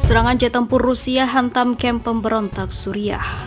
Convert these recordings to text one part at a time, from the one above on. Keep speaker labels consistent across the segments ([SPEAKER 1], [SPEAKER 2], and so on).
[SPEAKER 1] Serangan jet tempur Rusia hantam kamp pemberontak Suriah.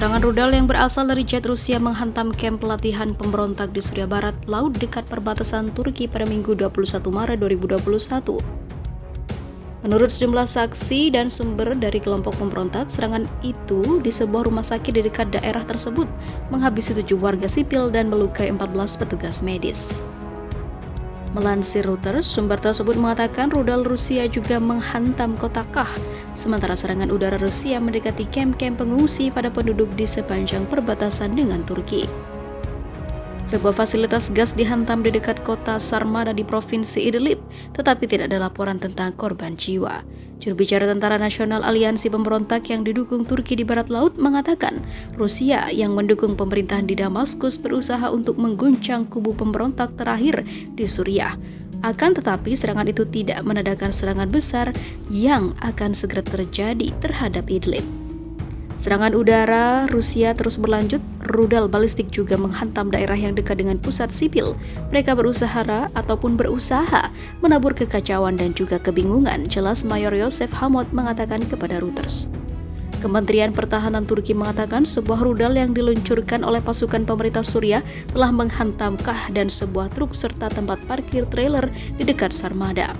[SPEAKER 1] Serangan rudal yang berasal dari jet Rusia menghantam kamp pelatihan pemberontak di Suriah Barat Laut dekat perbatasan Turki pada Minggu 21 Maret 2021. Menurut sejumlah saksi dan sumber dari kelompok pemberontak, serangan itu di sebuah rumah sakit di dekat daerah tersebut menghabisi 7 warga sipil dan melukai 14 petugas medis. Melansir Reuters, sumber tersebut mengatakan rudal Rusia juga menghantam kota Kah, sementara serangan udara Rusia mendekati kamp-kamp pengungsi pada penduduk di sepanjang perbatasan dengan Turki. Sebuah fasilitas gas dihantam di dekat kota Sarmada di provinsi Idlib, tetapi tidak ada laporan tentang korban jiwa. Juru bicara Tentara Nasional Aliansi Pemberontak yang didukung Turki di Barat Laut mengatakan Rusia yang mendukung pemerintahan di Damaskus berusaha untuk mengguncang kubu pemberontak terakhir di Suriah. Akan tetapi serangan itu tidak menandakan serangan besar yang akan segera terjadi terhadap Idlib. Serangan udara Rusia terus berlanjut, rudal balistik juga menghantam daerah yang dekat dengan pusat sipil. Mereka berusaha menabur kekacauan dan juga kebingungan, jelas Mayor Yosef Hamod mengatakan kepada Reuters. Kementerian Pertahanan Turki mengatakan sebuah rudal yang diluncurkan oleh pasukan pemerintah Suriah telah menghantam Kah dan sebuah truk serta tempat parkir trailer di dekat Sarmada.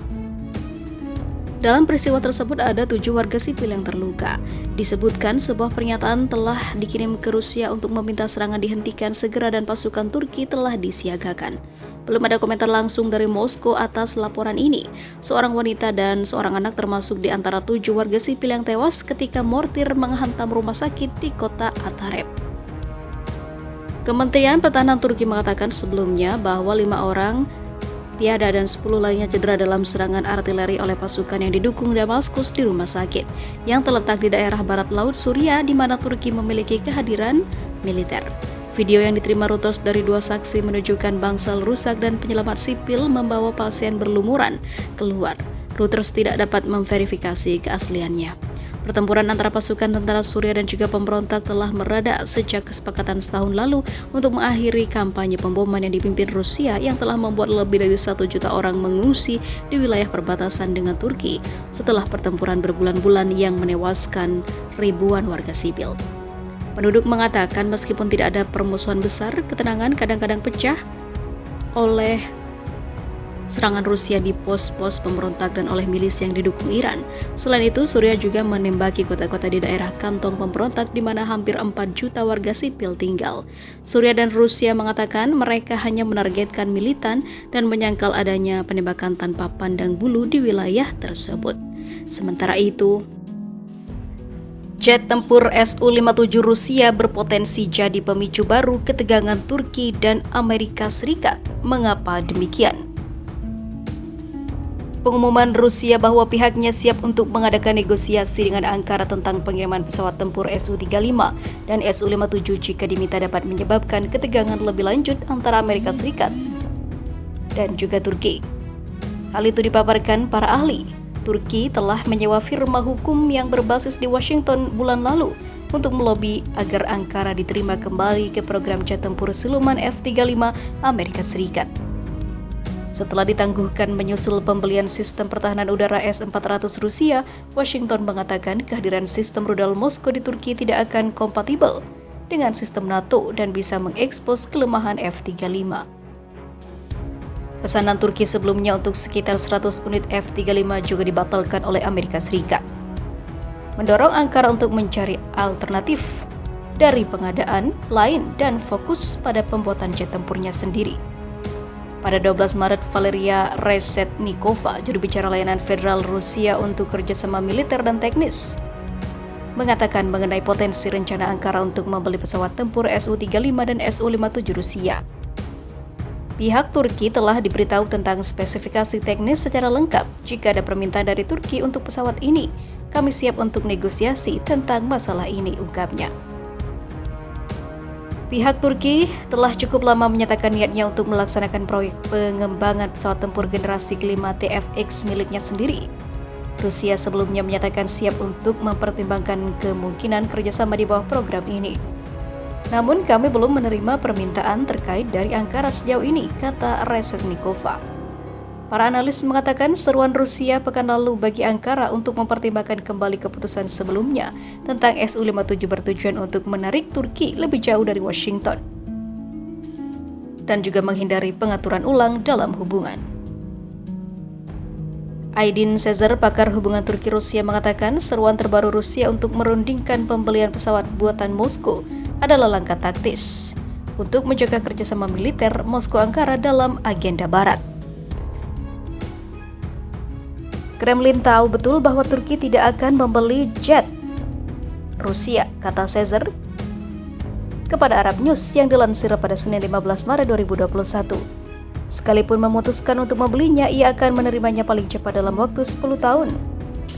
[SPEAKER 1] Dalam peristiwa tersebut ada 7 warga sipil yang terluka. Disebutkan sebuah pernyataan telah dikirim ke Rusia untuk meminta serangan dihentikan segera dan pasukan Turki telah disiagakan. Belum ada komentar langsung dari Moskow atas laporan ini. Seorang wanita dan seorang anak termasuk di antara 7 warga sipil yang tewas ketika mortir menghantam rumah sakit di kota Atareb. Kementerian Pertahanan Turki mengatakan sebelumnya bahwa 5 orang tiada dan 10 lainnya cedera dalam serangan artileri oleh pasukan yang didukung Damaskus di rumah sakit yang terletak di daerah barat laut Suriah di mana Turki memiliki kehadiran militer. Video yang diterima Reuters dari 2 saksi menunjukkan bangsal rusak dan penyelamat sipil membawa pasien berlumuran keluar. Reuters tidak dapat memverifikasi keasliannya. Pertempuran antara pasukan tentara Suriah dan juga pemberontak telah mereda sejak kesepakatan setahun lalu untuk mengakhiri kampanye pemboman yang dipimpin Rusia yang telah membuat lebih dari 1 juta orang mengungsi di wilayah perbatasan dengan Turki setelah pertempuran berbulan-bulan yang menewaskan ribuan warga sipil. Penduduk mengatakan meskipun tidak ada permusuhan besar, ketenangan kadang-kadang pecah oleh serangan Rusia di pos-pos pemberontak dan oleh milis yang didukung Iran. Selain itu, Suriah juga menembaki kota-kota di daerah kantong pemberontak di mana hampir 4 juta warga sipil tinggal. Suriah dan Rusia mengatakan mereka hanya menargetkan militan dan menyangkal adanya penembakan tanpa pandang bulu di wilayah tersebut. Sementara itu, jet tempur Su-57 Rusia berpotensi jadi pemicu baru ketegangan Turki dan Amerika Serikat. Mengapa demikian? Pengumuman Rusia bahwa pihaknya siap untuk mengadakan negosiasi dengan Ankara tentang pengiriman pesawat tempur Su-35 dan Su-57 jika diminta dapat menyebabkan ketegangan lebih lanjut antara Amerika Serikat dan juga Turki. Hal itu dipaparkan para ahli. Turki telah menyewa firma hukum yang berbasis di Washington bulan lalu untuk melobi agar Ankara diterima kembali ke program jet tempur siluman F-35 Amerika Serikat. Setelah ditangguhkan menyusul pembelian sistem pertahanan udara S-400 Rusia, Washington mengatakan kehadiran sistem rudal Moskow di Turki tidak akan kompatibel dengan sistem NATO dan bisa mengekspos kelemahan F-35. Pesanan Turki sebelumnya untuk sekitar 100 unit F-35 juga dibatalkan oleh Amerika Serikat, mendorong Ankara untuk mencari alternatif dari pengadaan lain dan fokus pada pembuatan jet tempurnya sendiri. Pada 12 Maret, Valeria Resetnikova, juru bicara layanan federal Rusia untuk kerjasama militer dan teknis, mengatakan mengenai potensi rencana Ankara untuk membeli pesawat tempur Su-35 dan Su-57 Rusia. Pihak Turki telah diberitahu tentang spesifikasi teknis secara lengkap. Jika ada permintaan dari Turki untuk pesawat ini, kami siap untuk negosiasi tentang masalah ini, ungkapnya. Pihak Turki telah cukup lama menyatakan niatnya untuk melaksanakan proyek pengembangan pesawat tempur generasi kelima TFX miliknya sendiri. Rusia sebelumnya menyatakan siap untuk mempertimbangkan kemungkinan kerjasama di bawah program ini. Namun kami belum menerima permintaan terkait dari Ankara sejauh ini, kata Reshetnikova. Para analis mengatakan seruan Rusia pekan lalu bagi Ankara untuk mempertimbangkan kembali keputusan sebelumnya tentang Su-57 bertujuan untuk menarik Turki lebih jauh dari Washington dan juga menghindari pengaturan ulang dalam hubungan. Aydin Sezer, pakar hubungan Turki-Rusia, mengatakan seruan terbaru Rusia untuk merundingkan pembelian pesawat buatan Moskow adalah langkah taktis untuk menjaga kerjasama militer Moskow-Ankara dalam agenda Barat. Kremlin tahu betul bahwa Turki tidak akan membeli jet Rusia, kata Sezer kepada Arab News yang dilansir pada Senin 15 Maret 2021. Sekalipun memutuskan untuk membelinya, ia akan menerimanya paling cepat dalam waktu 10 tahun.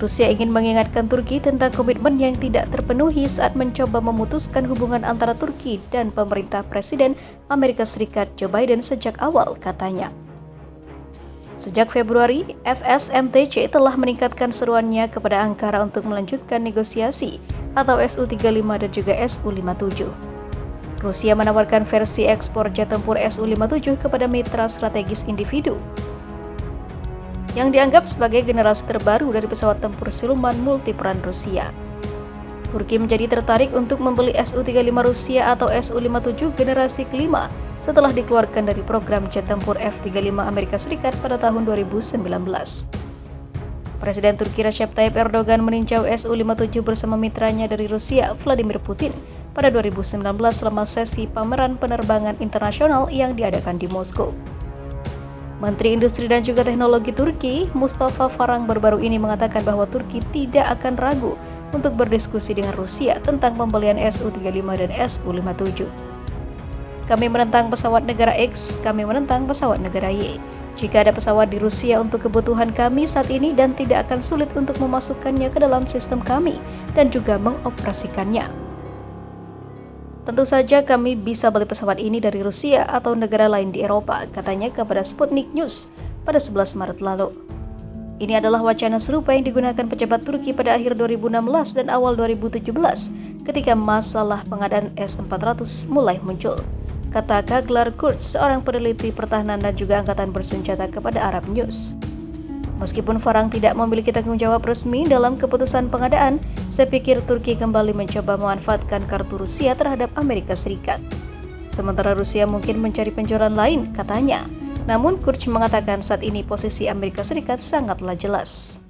[SPEAKER 1] Rusia ingin mengingatkan Turki tentang komitmen yang tidak terpenuhi saat mencoba memutuskan hubungan antara Turki dan pemerintah Presiden Amerika Serikat Joe Biden sejak awal, katanya. Sejak Februari, FSMTC telah meningkatkan seruannya kepada Ankara untuk melanjutkan negosiasi atau Su-35 dan juga Su-57. Rusia menawarkan versi ekspor jet tempur Su-57 kepada mitra strategis individu yang dianggap sebagai generasi terbaru dari pesawat tempur siluman multiperan Rusia. Turki menjadi tertarik untuk membeli Su-35 Rusia atau Su-57 generasi kelima setelah dikeluarkan dari program jet tempur F-35 Amerika Serikat pada tahun 2019. Presiden Turki Recep Tayyip Erdogan meninjau Su-57 bersama mitranya dari Rusia, Vladimir Putin, pada 2019 selama sesi pameran penerbangan internasional yang diadakan di Moskow. Menteri Industri dan juga Teknologi Turki, Mustafa Farang, baru-baru ini mengatakan bahwa Turki tidak akan ragu untuk berdiskusi dengan Rusia tentang pembelian Su-35 dan Su-57. Kami menentang pesawat negara X, kami menentang pesawat negara Y. Jika ada pesawat di Rusia untuk kebutuhan kami saat ini dan tidak akan sulit untuk memasukkannya ke dalam sistem kami dan juga mengoperasikannya. Tentu saja kami bisa beli pesawat ini dari Rusia atau negara lain di Eropa, katanya kepada Sputnik News pada 11 Maret lalu. Ini adalah wacana serupa yang digunakan pejabat Turki pada akhir 2016 dan awal 2017 ketika masalah pengadaan S-400 mulai muncul, kata Kaglar Kurz, seorang peneliti pertahanan dan juga angkatan bersenjata kepada Arab News. Meskipun Farang tidak memiliki tanggung jawab resmi dalam keputusan pengadaan, saya pikir Turki kembali mencoba memanfaatkan kartu Rusia terhadap Amerika Serikat. Sementara Rusia mungkin mencari penjualan lain, katanya. Namun Kurz mengatakan saat ini posisi Amerika Serikat sangatlah jelas.